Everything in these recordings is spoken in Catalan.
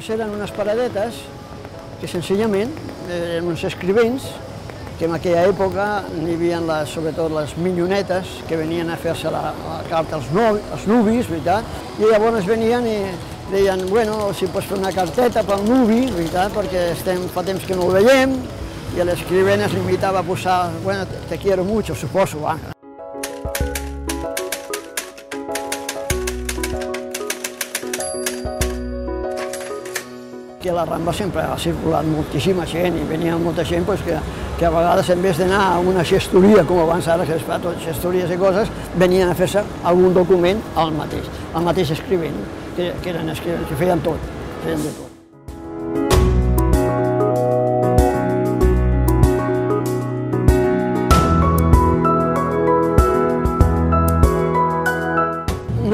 Eren unes paradetes que senzillament eren uns escrivents que en aquella època n'hi havia sobretot les minyonetes que venien a fer-se la carta als nuvis, veritat? I llavors venien i deien, bueno, si pots fer una carteta pel nuvi, veritat? Perquè fa temps que no el veiem, i l'escrivent es limitava a posar, bueno, te quiero mucho, suposo, va. Que a la Rambla sempre ha circulat moltíssima gent i venia molta gent que a vegades en vez d'anar a una gestoria, com abans ara que es fa tot gestories i coses, venien a fer-se algun document al mateix escrivent, que eren escrivents, que feien tot, feien de tot.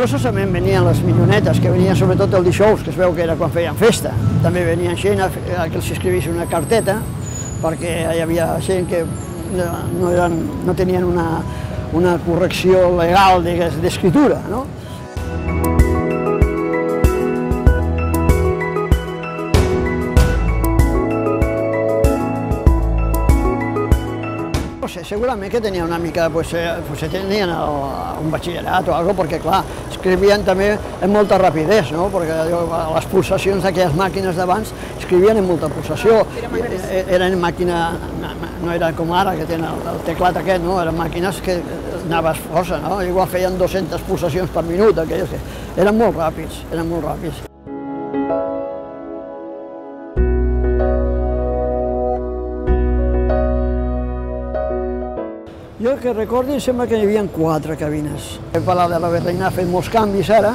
No solament venien les minyonetes, que venien sobretot el dijous, que es veu que era quan feien festa. També venien gent que els escrivís una carteta, perquè hi havia gent que no tenien una correcció legal d'escriptura, no? Segurament que tenia una mica, tenien un batxillerat o alguna cosa, perquè clar, escrivien també amb molta rapidesa, no? Perquè les pulsacions d'aquelles màquines d'abans escrivien amb molta pulsació. Eren màquines, no era com ara, que tenen el teclat aquest, no? Eren màquines que anaves força, no? Igual feien 200 pulsacions per minut, aquelles que eren molt ràpids, eren molt ràpids. Jo que recordi, sembla que hi havia 4 cabines. El Palau de la Virreina ha fet molts canvis ara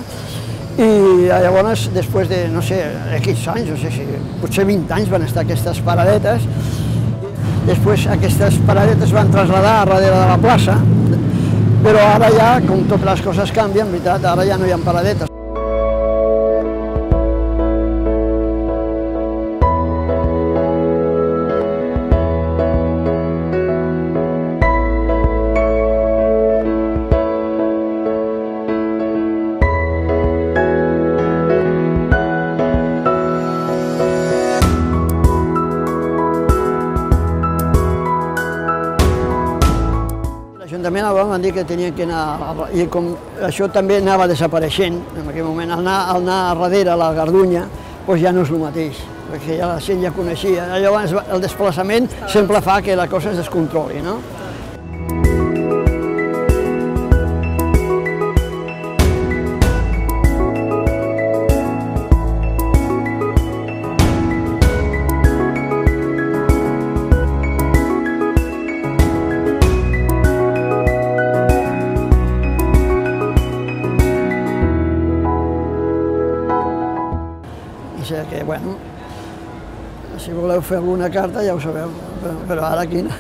i llavors, després de, no sé, X anys, no sé si potser 20 anys van estar aquestes paradetes. Després aquestes paradetes van traslladar a darrere de la plaça, però ara ja, com totes les coses canvien, veritat, ara ja no hi ha paradetes. L'Ajuntament van dir que tenien que anar, i com això també anava desapareixent, en aquell moment, al anar a darrere a la Gardunya, doncs ja no és el mateix, perquè ja la gent ja coneixia. Llavors el desplaçament sempre fa que la cosa es descontroli, no? Que, bueno, si voleu fer alguna carta ja ho sabeu, però ara aquí no.